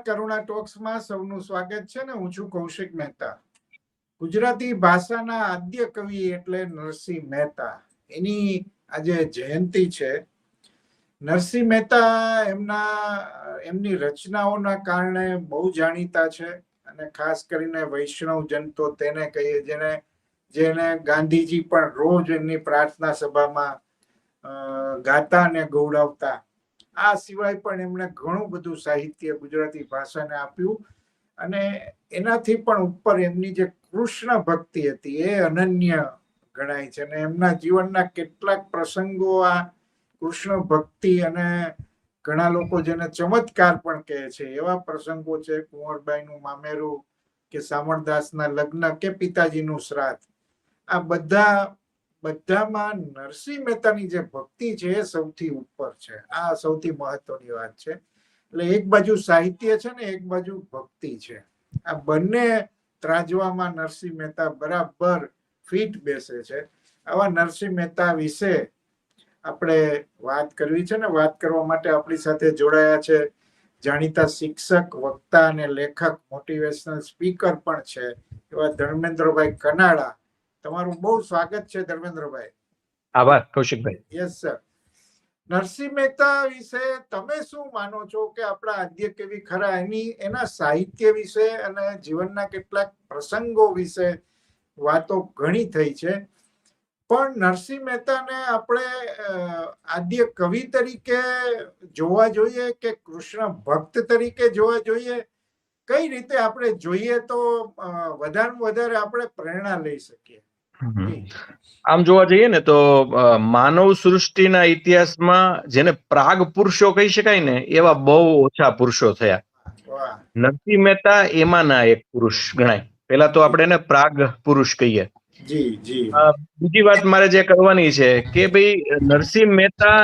કરુણા ટોક્સમાં સૌનું સ્વાગત છે ને હું છું કૌશિક મહેતા. ગુજરાતી ભાષાના આદ્ય કવિ એટલે નરસિંહ મહેતા. એની આજે જયંતિ છે. નરસિંહ મહેતા એમની રચનાઓના કારણે બહુ જાણીતા છે અને ખાસ કરીને વૈષ્ણવ જન તો તેને કહીએ જેને ગાંધીજી પણ રોજ એમની પ્રાર્થના સભામાં ગાતા અને ગૌડાવતા. આ સિવાય પણ એમણે ઘણું બધું સાહિત્ય ગુજરાતી ભાષાને આપ્યું અને એનાથી પણ ઉપર એમની જે કૃષ્ણ ભક્તિ હતી એ અનન્ય ગણાય છે. અને એમના જીવનના કેટલાક પ્રસંગો આ કૃષ્ણ ભક્તિ અને ઘણા લોકો જેને ચમત્કાર પણ કહે છે એવા પ્રસંગો છે. કુંવરબાઈનું મામેરું કે શામળદાસના લગ્ન કે પિતાજીનું શ્રાદ્ધ, આ બધામાં નરસિંહ મહેતાની જે ભક્તિ છે એ સૌથી ઉપર છે. આ સૌથી મહત્વની વાત છે. એટલે એક બાજુ સાહિત્ય છે ને એક બાજુ ભક્તિ છે. આ બંને ત્રાજવામાં નરસિંહ મહેતા બરાબર ફિટ બેસે છે. આવા નરસિંહ મહેતા વિશે આપણે વાત કરવી છે ને વાત કરવા માટે આપણી સાથે જોડાયા છે જાણીતા શિક્ષક, વક્તા અને લેખક, મોટિવેશનલ સ્પીકર પણ છે એવા ધર્મેન્દ્રભાઈ કનાડા. તમારું બહુ સ્વાગત છે ધર્મેન્દ્રભાઈ. આભાર કૌશિકભાઈ. Yes sir. નરસિંહ મહેતા વિશે તમે શું માનો છો કે આપણા આદ્ય કવિ ખરા, એના સાહિત્ય વિશે અને જીવનના કેટલાક પ્રસંગો વિશે વાતો ઘણી થઈ છે, પણ નરસિંહ મહેતાને આપણે આદ્ય કવિ તરીકે જોવા જોઈએ કે કૃષ્ણ ભક્ત તરીકે જોવા જોઈએ? કઈ રીતે આપણે જોઈએ તો વધારે આપણે પ્રેરણા લઈ શકીએ? આમ જોવા જઈએ ને તો માનવ સૃષ્ટિના ઇતિહાસમાં જેને પ્રાગ પુરુષો કહી શકાય ને એવા બહુ ઓછા પુરુષો થયા. નરસિંહ મહેતા એમાંના એક પુરુષ ગણાય. પેલા તો આપણે એને પ્રાગ પુરુષ કહીએ. બીજી વાત મારે જે કરવાની છે કે ભાઈ નરસિંહ મહેતા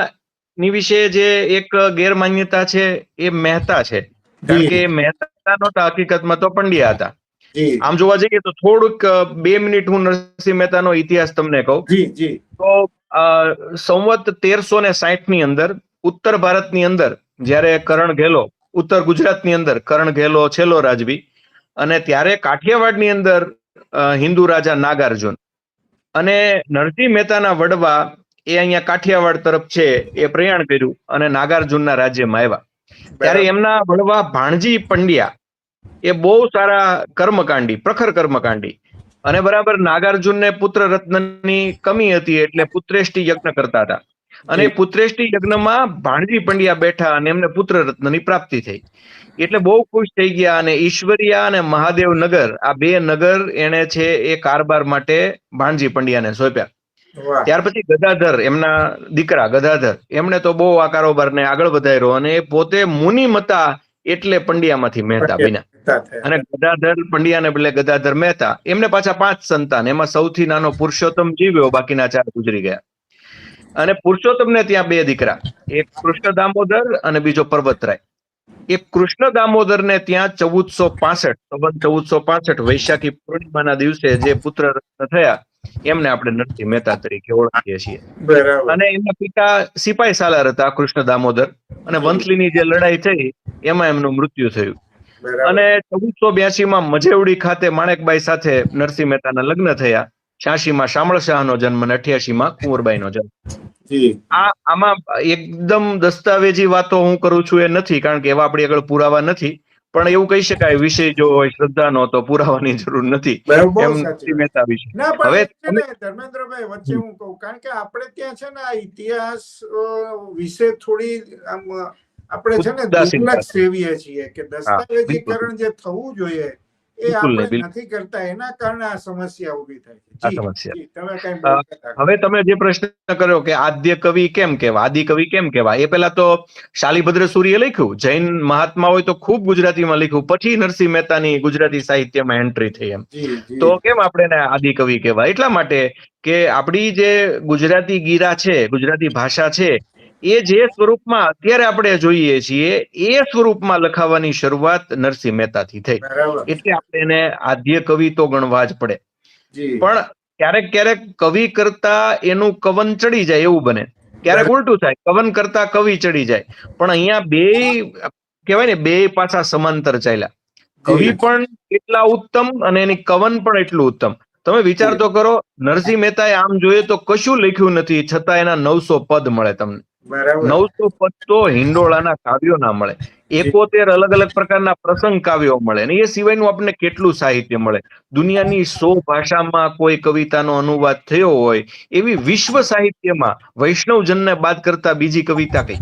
ની વિશે જે એક ગેરમાન્યતા છે એ મહેતા છે, કારણ કે મહેતા નહોતા, હકીકતમાં તો પંડ્યા હતા. આમ જોવા જઈએ તો થોડુંક 2 મિનિટ હું નરસિંહ મહેતાનો ઇતિહાસ તમને કહું તો સંવત 1360 ની અંદર ઉત્તર ભારતની અંદર જ્યારે કરણ ઘેલો, ઉત્તર ગુજરાતની અંદર કરણ ઘેલો છેલ્લો રાજવી, અને ત્યારે કાઠિયાવાડની અંદર હિન્દુ રાજા નાગાર્જુન અને નરસિંહ મહેતાના વડવા એ અહીંયા કાઠિયાવાડ તરફ છે એ પ્રયાણ કર્યું અને નાગાર્જુનના રાજ્યમાં આવ્યા. ત્યારે એમના વડવા ભાણજી પંડ્યા એ બહુ સારા કર્મકાંડી, પ્રખર કર્મકાંડી, અને બરાબર નાગાર્જુનને પુત્ર રત્નની કમી હતી એટલે પુત્રેષ્ટિ યજ્ઞ કરતા હતા. અને પુત્રેષ્ટિ યજ્ઞમાં ભાણજી પંડ્યા બેઠા અને એમને પુત્ર રત્નની પ્રાપ્તિ થઈ એટલે બહુ ખુશ થઈ ગયા. અને ઈશ્વરિયા અને મહાદેવ નગર, આ 2 નગર એને છે એ કારભાર માટે ભાણજી પંડ્યાને સોંપ્યા. ત્યાર પછી ગદાધર, એમના દીકરા ગદાધર, એમણે તો બહુ આ કારોબારને આગળ વધાર્યો અને એ પોતે મુનિમતા એટલે પંડ્યામાંથી મહેતા બન્યા. અને ગદાધર પંડ્યાને બદલે ગદાધર મહેતા. એમને પાછા 5 સંતાન, એમાં સૌથી નાનો પુરુષોત્તમ જીવ્યો, બાકીના 4 ગુજરી ગયા. અને પુરુષોત્તમને ત્યાં 2 દીકરા, એક કૃષ્ણ દામોદર અને બીજો પર્વતરાય. એ કૃષ્ણ દામોદર ને ત્યાં 1465 વૈશાખી પૂર્ણિમાના દિવસે જે પુત્ર રત્ન થયા એમને આપણે નરસિંહ મહેતા તરીકે ઓળખીએ છીએ. અને એમના પિતા સિપાઈ સાલાર હતા કૃષ્ણ દામોદર, અને વંથલીની જે લડાઈ થઈ એમાં એમનું મૃત્યુ થયું. અને 1482 મજેવડી ખાતે માણેકબાઈ સાથે નરસિંહ મહેતાના લગ્ન થયા. 86 શામળ શાહનો જન્મ અને 88 કુંવરબાઈનો જન્મ. આમાં એકદમ દસ્તાવેજી વાતો હું કરું છું એ નથી, કારણ કે એવા આપણી આગળ પુરાવા નથી, પણ એવું કહી શકાય વિષય જો હોય શ્રદ્ધાનો તો પુરાવાની જરૂર નથી એમ નરસિંહ મહેતા વિશે. હવે ધર્મેન્દ્રભાઈ વચ્ચે હું કહું, કારણ કે આપણે ત્યાં છે ને આ ઇતિહાસ વિશે થોડી આમ આપણે છે ને દુર્લક્ષ સેવીએ છીએ કે દસ્તાવેજીકરણ જે થવું જોઈએ એ આપણે નથી કરતા, એના કારણે આ સમસ્યા ઉભી થાય છે. હવે તમે જે પ્રશ્ન કર્યો કે આદ્ય કવિ કેમ કહેવાય, આદિ કવિ કેમ કહેવાય, એ પેલા તો શાલિભદ્ર સૂરીએ લખ્યું, જૈન મહાત્મા હોય તો ખૂબ ગુજરાતીમાં લખ્યું, પછી નરસિંહ મહેતાની ગુજરાતી સાહિત્યમાં એન્ટ્રી થઈ. એમ તો કેમ આપણે એને આદિ કવિ કહેવાય? એટલા માટે કે આપણી જે ગુજરાતી ગીરા છે, ગુજરાતી ભાષા છે, એ જે સ્વરૂપમાં અત્યારે આપણે જોઈએ છીએ એ સ્વરૂપમાં લખાવાની શરૂઆત નરસિંહ મહેતાથી થઈ, એટલે આપણે એને આદ્ય કવિ તો ગણવા જ પડે. પણ ક્યારેક કવિ કરતા એનું કવન ચડી જાય એવું બને, ક્યારેક ઉલટું થાય, કવન કરતા કવિ ચડી જાય. પણ અહીંયા બે કહેવાય ને બે પાછા સમાંતર ચાલ્યા. કવિ પણ એટલા ઉત્તમ અને એની કવન પણ એટલું ઉત્તમ. તમે વિચાર તો કરો, નરસિંહ મહેતાએ આમ જોઈએ તો કશું લખ્યું નથી, છતાં એના 900 પદ મળે તમને. 900 પદ તો હિંડોળાના કાવ્યો ના મળે. 71 અલગ અલગ પ્રકારના પ્રસંગ કાવ્યો મળે, અને એ સિવાયનું આપણને કેટલું સાહિત્ય મળે. દુનિયાની 100 ભાષામાં કોઈ કવિતાનો અનુવાદ થયો હોય એવી વિશ્વ સાહિત્યમાં વૈષ્ણવજનને બાદ કરતા બીજી કવિતા કઈ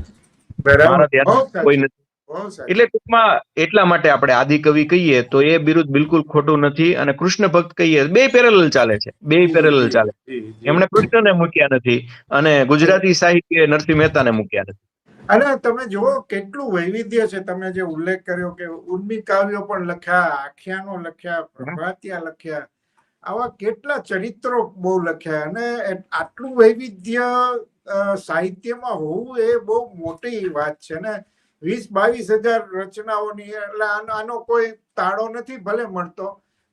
મારા ધ્યાન કોઈ નથી. એટલે ટૂંકમાં એટલા માટે આપણે આદિકવિ કહીએ તો એ બિરુદ બિલકુલ ખોટું નથી, અને કૃષ્ણ ભક્ત કહીએ, બે પેરેલલ ચાલે છે, બે પેરેલલ ચાલે. એમણે કૃષ્ણને મૂક્યા નથી અને ગુજરાતી સાહિત્ય નરસિંહ મહેતાને મૂક્યા નથી. અને તમે જુઓ કેટલું વૈવિધ્ય છે. તમે જે ઉલ્લેખ કર્યો કે ઉર્મી કાવ્યો પણ લખ્યા, આખ્યાનો લખ્યા, પ્રભાતિયા લખ્યા, આવા કેટલા ચરિત્રો બહુ લખ્યા. અને આટલું વૈવિધ્ય સાહિત્યમાં હોવું એ બહુ મોટી વાત છે ને. 20-22 હજાર રચનાઓની, એટલે આનો કોઈ તાળો નથી ભલે મળતો,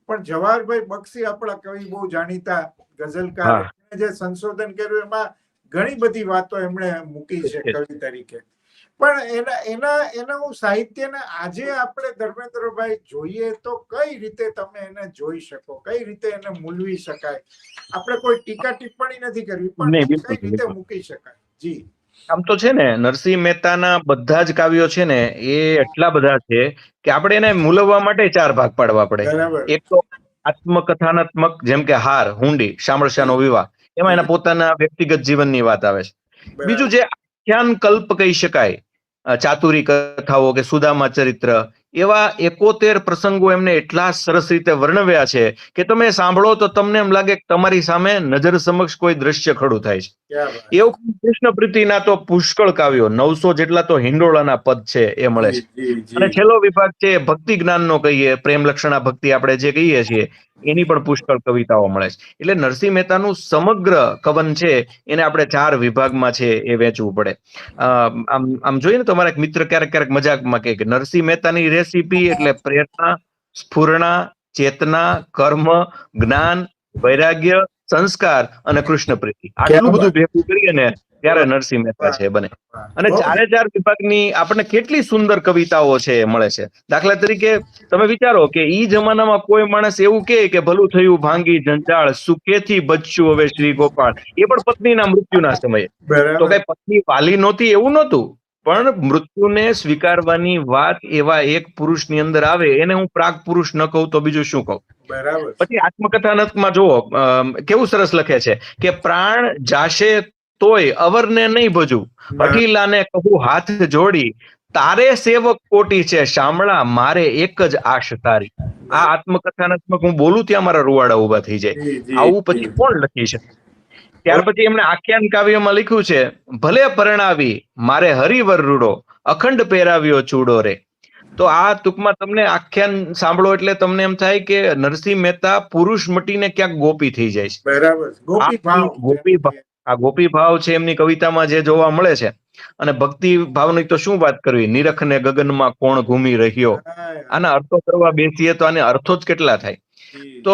પણ જવાહરભાઈ બક્ષી આપણા કવિ બહુ જાણીતા ગઝલકાર, જે સંશોધન કર્યું એમાં ઘણી બધી વાતો એમણે મૂકી છે કવિ તરીકે. પણ એના સાહિત્યને આજે આપણે ધર્મેન્દ્રભાઈ જોઈએ તો કઈ રીતે તમે એને જોઈ શકો, કઈ રીતે એને મૂલવી શકાય? આપણે કોઈ ટીકા ટિપ્પણી નથી કરવી, પણ કઈ રીતે મૂકી શકાય? જી, આમ તો છે ને, નરસિંહ મહેતાના બધા જ કાવ્યો છે ને એ એટલા બધા છે કે આપણે એને મૂલવવા માટે 4 ભાગ પાડવા પડે. એક તો આત્મકથાનાત્મક, જેમ કે હાર, હુંડી, શામળશાનો વિવાહ, એમાં એના પોતાના વ્યક્તિગત જીવનની વાત આવે છે. બીજું જે આખ્યાન કલ્પ કહી શકાય, ચાતુરી કથાઓ કે સુદામા ચરિત્ર, એવા 71 પ્રસંગો એમને એટલા સરસ રીતે વર્ણવ્યા છે કે તમે સાંભળો તો તમને એમ લાગે કે તમારી સામે નજર સમક્ષ કોઈ દ્રશ્ય ખડું થાય છે. એવું કૃષ્ણ પ્રીતિના તો પુષ્કળ કાવ્યો, 900 જેટલા તો હિંડોળાના પદ છે એ મળે છે. અને છેલ્લો વિભાગ છે ભક્તિ જ્ઞાનનો કહીએ, પ્રેમ લક્ષણા ભક્તિ આપણે જે કહીએ છીએ, એની પણ પુષ્કળ કવિતાઓ મળે છે. એટલે નરસિંહ મહેતાનું સમગ્ર કવન છે એને આપણે 4 વિભાગમાં છે એ વેચવું પડે. આમ જોઈએ ને તો મારા એક મિત્ર ક્યારેક મજાકમાં કહે કે નરસિંહ મહેતાની રેસીપી એટલે પ્રેરણા, સ્ફુરણા, ચેતના, કર્મ, જ્ઞાન, વૈરાગ્ય, સંસ્કાર અને કૃષ્ણ પ્રીતિ, આટલું બધું ભેગું કરીએ ને ત્યારે નરસિંહ મહેતા છે બને. અને 4 વિભાગની આપણને કેટલી સુંદર કવિતાઓ છે એ મળે છે. દાખલા તરીકે તમે વિચારો કે ઈ જમાનામાં કોઈ માણસ એવું કે ભલું થયું ભાંગી જંજાળ, સુખેથી બચ્યું હવે શ્રી ગોપાળ, એ પણ પત્નીના મૃત્યુના સમયે. તો કઈ પત્ની વાલી નહોતી એવું નહોતું, પણ મૃત્યુને સ્વીકારવાની વાત એવા એક પુરુષની અંદર આવે, એને હું પ્રાગ પુરુષ ન કહું તો બીજું શું કહું. પછી આત્મકથાનકમાં જુઓ કેવું સરસ લખે છે કે પ્રાણ જાશે તોય અવરને નહીં ભજું, અઠીલાને કહું હાથ જોડી, તારે સેવક કોટી છે શામળા, મારે એક જ આશ તારી. આ આત્મકથાનાત્મક હું બોલું ત્યાં મારા રૂવાડા ઉભા થઈ જાય. આવું પછી કોણ લખી શકે? ત્યાર પછી એમણે આખ્યાન કાવ્યમાં લખ્યું છે, ભલે પરણાવી મારે હરિવર રૂડો, અખંડ પહેરાવ્યો ચૂડો રે. તો આ ટૂંકમાં તમને આખ્યાન સાંભળો એટલે તમને એમ થાય કે નરસિંહ મહેતા પુરુષ મટીને ક્યાંક ગોપી થઈ જાય છે. આ ગોપી ભાવ છે એમની કવિતામાં જે જોવા મળે છે. અને ભક્તિ ભાવની તો શું વાત કરવી, નિરખ ને ગગનમાં કોણ ઘૂમી રહ્યો, આના અર્થો કરવા બેસીએ તો આને અર્થો જ કેટલા થાય. તો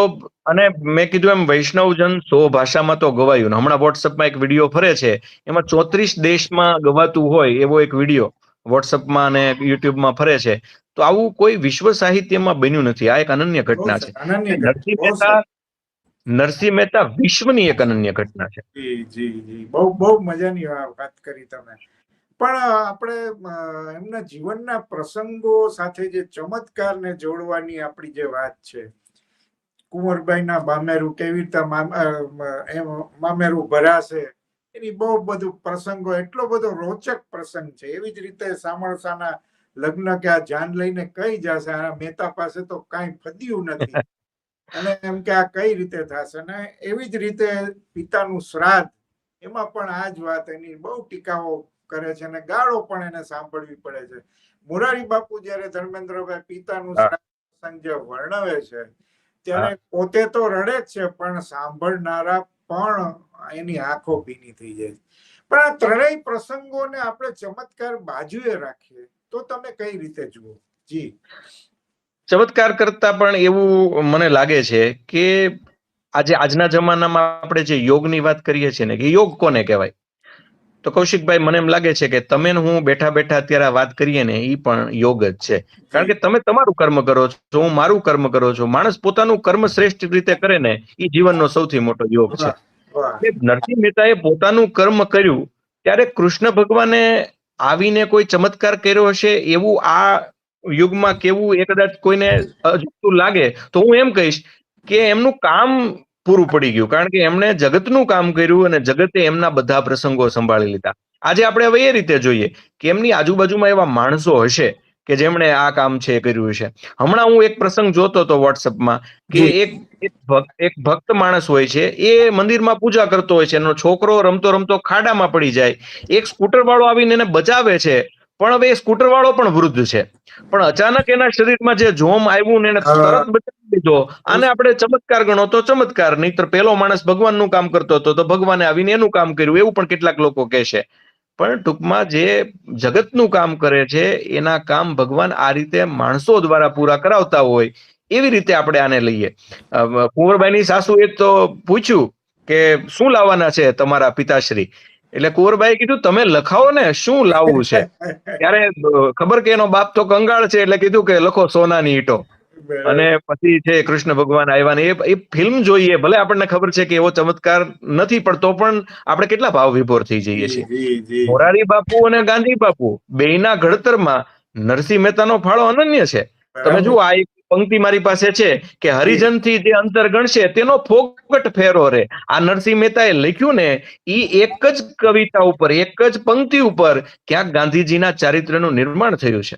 અને મેં કીધું એમ વૈષ્ણવજન 100 ભાષામાં તો ગવાયું. હમણાં વોટ્સઅપમાં એક વિડીયો ફરે છે, એમાં 34 દેશમાં ગવાતું હોય એવો એક વિડીયો વોટ્સઅપમાં અને યુટ્યુબમાં ફરે છે. તો આવું કોઈ વિશ્વ સાહિત્યમાં બન્યું નથી. આ એક અનન્ય ઘટના છે. નરસિંહ મહેતા વિશ્વની એક અનન્ય ઘટના છે. બહુ મજાની વાત કરી તમે. પણ આપણે એમના જીવનના પ્રસંગો સાથે જે ચમત્કારને જોડવાની આપણી જે વાત છે, કુંવરબાઈના બામેરું કેવી રીતે મામેરું ભરાશે, એની બહુ બધું પ્રસંગો, એટલો બધો રોચક પ્રસંગ છે. એવી જ રીતે શામળશાના લગ્ન કે આ જાન લઈને કઈ જશે, આ મહેતા પાસે તો કાંઈ ફદ્યું નથી, અને એમ કે આ કઈ રીતે થશે. અને એવી જ રીતે પિતાનું શ્રાદ્ધ, એમાં પણ આ જ વાત, એની બહુ ટીકાઓ કરે છે અને ગાળો પણ એને સાંભળવી પડે છે. મોરારી બાપુ જયારે ધર્મેન્દ્રભાઈ પિતાનું શ્રાદ્ધ પ્રસંગ જે વર્ણવે છે ત્યારે પોતે તો રડે જ છે, પણ સાંભળનારા પણ એની આંખો ભીની થઈ જાય. પણ આ ત્રણેય પ્રસંગોને આપણે ચમત્કાર બાજુએ રાખીએ તો તમે કઈ રીતે જુઓ? જી, ચમત્કાર કરતા પણ એવું મને લાગે છે કે આજના જમાનામાં આપણે જે યોગની વાત કરીએ છીએ ને, કે યોગ કોને કહેવાય? તો કૌશિકભાઈ મને એમ લાગે છે કે તમે ને હું બેઠા બેઠા અત્યારે વાત કરીએ ને એ પણ યોગ જ છે. કારણ કે તમે તમારું કર્મ કરો છો, હું મારું કર્મ કરો છો. માણસ પોતાનું કર્મ શ્રેષ્ઠ રીતે કરે ને એ જીવનનો સૌથી મોટો યોગ છે. નરસિંહ મહેતાએ પોતાનું કર્મ કર્યું ત્યારે કૃષ્ણ ભગવાને આવીને કોઈ ચમત્કાર કર્યો હશે એવું આ યુગમાં કેવું એ કદાચ કોઈને અજુગતું લાગે તો હું એમ કહીશ કે એમનું કામ પૂરું પડી ગયું. કારણ કે એમણે જગતનું કામ કર્યું અને જગતે એમના બધા પ્રસંગો સંભાળી લીધા. આજે આપણે હવે એ રીતે જોઈએ કે એમની આજુબાજુમાં એવા માણસો હશે કે જેમણે આ કામ છે કર્યું છે. હમણાં હું એક પ્રસંગ જોતો હતો વોટ્સઅપમાં કે એક ભક્ત માણસ હોય છે, એ મંદિરમાં પૂજા કરતો હોય છે, એનો છોકરો રમતો રમતો ખાડામાં પડી જાય, એક સ્કૂટર વાળો આવીને એને બચાવે છે, પણ હવે એ સ્કૂટર વાળો પણ વૃદ્ધ છે, પણ અચાનક એના શરીરમાં જે જોમ આવ્યું ને એને તરત બચાવી લીધો. આને આપણે ચમત્કાર ગણો તો ચમત્કાર, નહીતર પેલો માણસ ભગવાનનું કામ કરતો હતો તો ભગવાને આવીને એનું કામ કર્યું, એવું પણ કેટલાક લોકો કહેશે. પણ ટૂંકમાં જે જગતનું કામ કરે છે એના કામ ભગવાન આ રીતે માણસો દ્વારા પૂરા કરાવતા હોય એવી રીતે આપણે આને લઈએ. કુંવરબાઈની સાસુએ તો પૂછ્યું કે શું લાવવાના છે તમારા પિતાશ્રી, એટલે કુંવરબાઈએ કીધું તમે લખાવો ને શું લાવવું છે. ત્યારે ખબર કે એનો બાપ તો કંગાળ છે એટલે કીધું કે લખો સોનાની ઈંટો. અને પછી છે કૃષ્ણ ભગવાન આવ્યા ને એ ફિલ્મ જોઈએ, ભલે આપણને ખબર છે કે એવો ચમત્કાર નથી પડતો પણ આપણે કેટલા ભાવ વિભોર થઈ જઈએ છીએ. મોરારી બાપુ અને ગાંધી બાપુ બેયના ઘડતરમાં નરસિંહ મહેતાનો ફાળો અનન્ય છે. તમે જુઓ આ એક પંક્તિ મારી પાસે છે કે હરિજન થી જે અંતર ગણશે તેનો ફોગટ ફેરો રે. આ નરસિંહ મહેતાએ લખ્યું ને ઈ એક જ કવિતા ઉપર, એક જ પંક્તિ ઉપર ક્યાંક ગાંધીજીના ચારિત્રનું નિર્માણ થયું છે.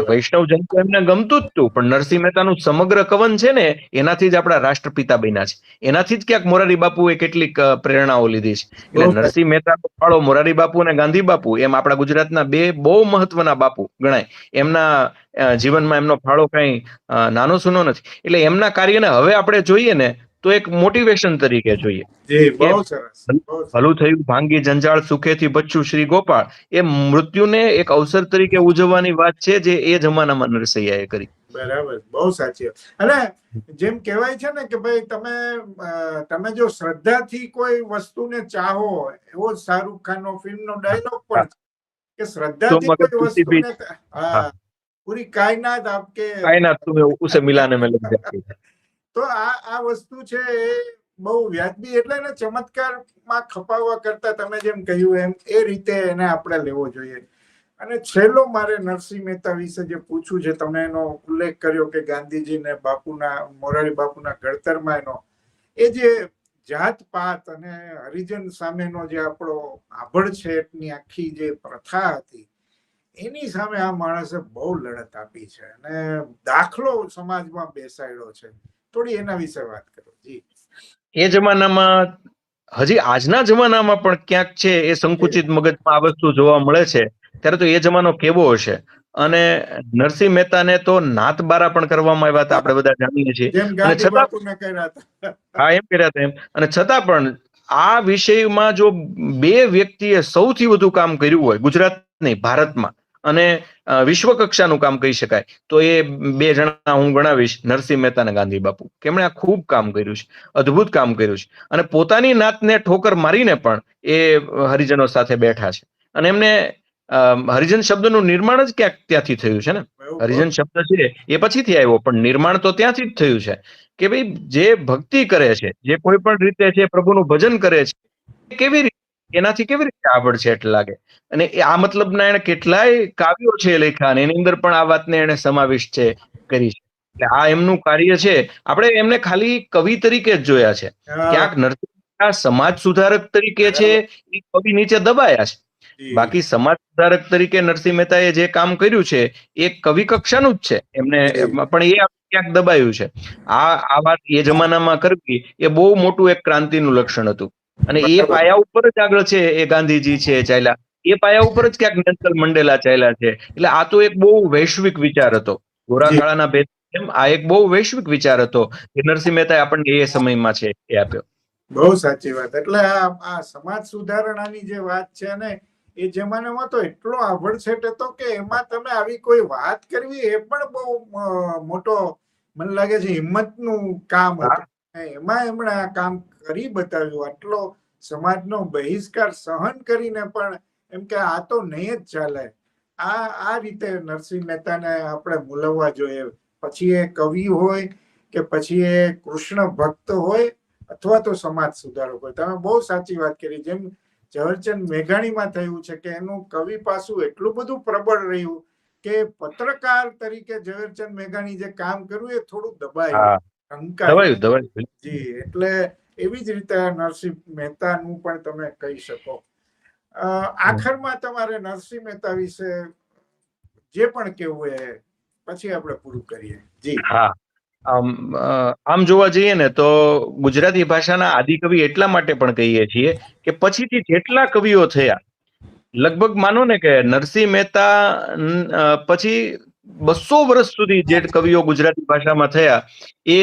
વૈષ્ણવ જન તો એમને ગમતું જ હતું, પણ નરસિંહ મહેતાનું સમગ્ર કવન છે ને એનાથી જ આપણા રાષ્ટ્રપિતા બન્યા છે. એનાથી જ ક્યાંક મોરારી બાપુએ કેટલીક પ્રેરણાઓ લીધી છે. એટલે નરસિંહ મહેતાનો ફાળો મોરારી બાપુ અને ગાંધી બાપુ એમ આપણા ગુજરાતના બે બહુ મહત્વના બાપુ ગણાય. એમના જીવનમાં એમનો ફાળો કઈ નાનો સૂનો નથી. એટલે એમના કાર્યને હવે આપણે જોઈએ ને તો એક મોટિવેશન તરીકે જોઈએ. ભલું થયું ભાંગી જંજાળ સુખેથી બચ્ચું શ્રી ગોપાળ, એ મૃત્યુને એક અવસર તરીકે ઉજવવાની વાત છે જે એ જમાનામાં નરસૈયાએ કરી. બરાબર, બહુ સાચી. અને જેમ કહેવાય છે ને કે ભાઈ તમે જો શ્રદ્ધાથી કોઈ વસ્તુને ચાહો, એવો શાહરુખ ખાનનો ફિલ્મનો ડાયલોગ પણ કે શ્રદ્ધાથી કોઈ વસ્તુને પૂરી કાયનાત આપકે કાયનાત તુમ્हें उसे मिलाने में लग जाती है. તો આ વસ્તુ છે એ બહુ વ્યાજબી, એટલે એને ચમત્કારમાં ખપાવવા કરતા તમે જેમ કહ્યું એમ એ રીતે એને આપણે લેવો જોઈએ. અને છેલ્લો મારે નરસિંહ મહેતા વિશે જે પૂછવું છે, તમે એનો ઉલ્લેખ કર્યો કે ગાંધીજી ને બાપુના મોરારી બાપુના ઘડતરમાં એનો એ જે જાત પાત અને હરિજન સામેનો જે આપણો આભડછેટની આખી જે પ્રથા હતી એની સામે આ માણસે બહુ લડત આપી છે અને દાખલો સમાજમાં બેસાડ્યો છે. થોડી એના વિશે વાત કરો. જી. એ જમાનામાં હજી આજના જમાનામાં પણ ક્યાંક છે એ સંકુચિત મગજમાં આ વસ્તુ જોવા મળે છે. ત્યારે તો એ જમાનો કેવો હશે. અને નરસિંહ મહેતાને તો નાતબારા પણ કરવામાં આવ્યા હતા, આપણે બધા જાણીએ છીએ. અને છતાં હા એમ કર્યા હતા એમ. અને છતાં પણ આ વિષયમાં જો બે વ્યક્તિએ સૌથી વધુ કામ કર્યું હોય ગુજરાત નહીં ભારતમાં અને વિશ્વ કક્ષાનું કામ કહી શકાય તો એ બે જણા હું ગણાવીશ, નરસિંહ મહેતા અને ગાંધી બાપુ. એમણે આ ખૂબ કામ કર્યું છે, અદ્ભુત કામ કર્યું છે. અને પોતાની નાતને ઠોકર મારીને પણ એ હરિજનો સાથે બેઠા છે. અને એમને હરિજન શબ્દનું નિર્માણ જ ક્યાંક ત્યાંથી થયું છે ને. હરિજન શબ્દ છે એ પછીથી આવ્યો, પણ નિર્માણ તો ત્યાંથી જ થયું છે કે ભાઈ જે ભક્તિ કરે છે, જે કોઈ પણ રીતે છે પ્રભુનું ભજન કરે છે, કેવી રીતે એનાથી કેવી રીતે આભડછેટ લાગે. અને આ મતલબના એને કેટલાય કાવ્યો છે લખ્યા, અને એની અંદર પણ આ વાતને એને સમાવિષ્ટ છે કરી છે. એટલે આ એમનું કાર્ય છે. આપણે એમને ખાલી કવિ તરીકે જ જોયા છે. ક્યાંક નરસિંહ સમાજ સુધારક તરીકે છે એ કવિ નીચે દબાયા છે. બાકી સમાજ સુધારક તરીકે નરસિંહ મહેતાએ જે કામ કર્યું છે એ કવિ કક્ષાનું જ છે. એમને પણ એ ક્યાંક દબાયું છે. આ વાત એ જમાનામાં કરવી એ બહુ મોટું એક ક્રાંતિનું લક્ષણ હતું. અને એ પાયા ઉપર જ આગળ છે એ ગાંધીજી છે ચાલ્યા, એ પાયા ઉપર જ ક્યાંક નેલ્સન મંડેલા ચાલ્યા છે. એટલે આ તો એક બહુ વૈશ્વિક વિચાર હતો. ગોરા કાળાના ભેદ એમ આ એક બહુ વૈશ્વિક વિચાર હતો કે નરસિંહ મહેતાએ આપણને એ સમયમાં છે એ આપ્યો. બહુ સાચી વાત. એટલે આ સમાજ સુધારણાની જે વાત છે ને એ જમાનામાં તો એટલો આભડછેટ હતો કે એમાં તમે આવી કોઈ વાત કરવી એ પણ બહુ મોટો મને લાગે છે હિંમતનું કામ હતું. એમાં એમણે આ કામ કરી બતાવ્યું. આટલો સમાજનો બહિષ્કાર સહન કરીને પણ એમ કે આ તો નહીં જ ચાલે, આ રીતે નરસિંહ મહેતાને આપણે મૂલવવા જોઈએ. પછી એ કવિ હોય કે પછી એ કૃષ્ણ ભક્ત હોય અથવા તો સમાજ સુધારક હોય. તમે બહુ સાચી વાત કરી. જેમ ઝવેરચંદ મેઘાણીમાં થયું છે કે એનું કવિ પાસું એટલું બધું પ્રબળ રહ્યું કે પત્રકાર તરીકે ઝવેરચંદ મેઘાણી જે કામ કર્યું એ થોડું દબાયું, દવાયું. જી, એટલે એવી જ રીતે નરસિંહ મહેતાનું પણ તમે કહી શકો. આખરમાં તમારે નરસિંહ મહેતા વિશે જે પણ કેવું એ પછી આપણે પૂરું કરીએ. જી હા, આમ જોવા જઈએ ને તો ગુજરાતી ભાષાના આદિકવિ એટલા માટે પણ કહીએ છીએ કે પછીથી જેટલા કવિઓ થયા, લગભગ માનો ને કે નરસિંહ મહેતા પછી 200 વર્ષ સુધી જે કવિઓ ગુજરાતી ભાષામાં થયા એ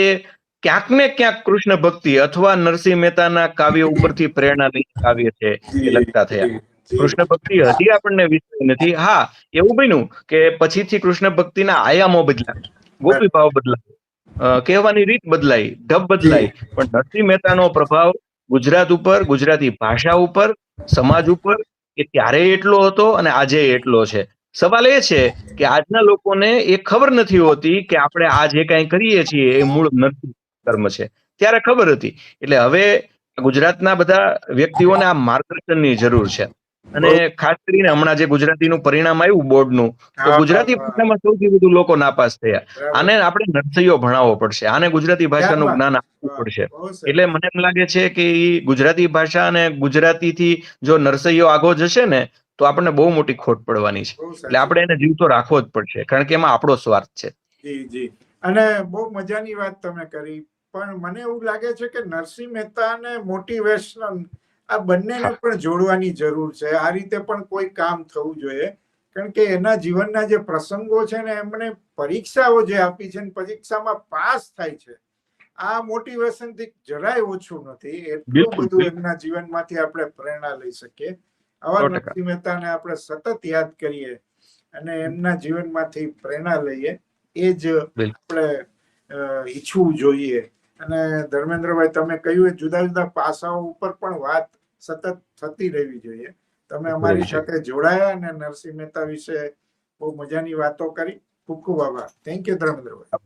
ક્યાંક ને ક્યાંક કૃષ્ણ ભક્તિ અથવા નરસિંહ મહેતાના કાવ્યો ઉપરથી પ્રેરણા લઈને કાવ્ય છે એ લખતા થયા. કૃષ્ણ ભક્તિ હજી આપણને વિસરી નથી. હા, એવું બન્યું કે પછીથી કૃષ્ણ ભક્તિના આયામો બદલાયા, ગોપી ભાવ બદલાયો, કહેવાની રીત બદલાઈ, ઢબ બદલાઈ, પણ નરસિંહ મહેતાનો પ્રભાવ ગુજરાત ઉપર, ગુજરાતી ભાષા ઉપર, સમાજ ઉપર એ ત્યારે એટલો હતો અને આજે એટલો છે. સવાલ એ છે કે આજના લોકોને એ ખબર નથી હોતી કે આપણે આ જે કાંઈ કરીએ છીએ એ મૂળ નરસિંહ કર્મ છે. ત્યારે ખબર હતી. એટલે હવે ગુજરાતના બધા વ્યક્તિઓને આ માર્ગદર્શનની જરૂર છે. અને ખાસ કરીને હમણાં જે ગુજરાતીનું પરિણામ આવ્યું બોર્ડનું, તો ગુજરાતી ભાષામાં સૌથી વધુ લોકો નાપાસ થયા. આને આપણે નર્સરીઓ ભણાવવો પડશે, આને ગુજરાતી ભાષાનું જ્ઞાન આપવું પડશે. એટલે મને એમ લાગે છે કે ગુજરાતી ભાષા અને ગુજરાતીથી જો નર્સરીઓ આગો જશે ને તો આપણને બહુ મોટી ખોટ પડવાની છે. એટલે આપણે એને જીવતો રાખવો જ પડશે, કારણ કે એમાં આપણો સ્વાર્થ છે. જી જી, અને બહુ મજાની વાત તમે કરી. પણ મને એવું લાગે છે કે નરસિંહ મહેતા અને મોટિવેશનલ આ બંનેને પણ જોડવાની જરૂર છે. આ રીતે પણ કોઈ કામ થવું જોઈએ, કારણ કે એના જીવનના જે પ્રસંગો છે ને, એમણે પરીક્ષાઓ જે આપી છે, પરીક્ષામાં પાસ થાય છે. આ મોટિવેશન થી જરાય ઓછું નથી. એટલું બધું એમના જીવનમાંથી આપણે પ્રેરણા લઈ શકીએ. આવા નરસિંહ મહેતાને આપણે સતત યાદ કરીએ અને એમના જીવનમાંથી પ્રેરણા લઈએ, એ જ આપણે ઈચ્છવું જોઈએ. અને ધર્મેન્દ્રભાઈ, તમે કહ્યું એ જુદા જુદા પાસાઓ ઉપર પણ વાત સતત થતી રહેવી જોઈએ. તમે અમારી સાથે જોડાયા અને નરસિંહ મહેતા વિશે બહુ મજાની વાતો કરી. ખૂબ ખૂબ આભાર. Thank you Dharmendrabhai.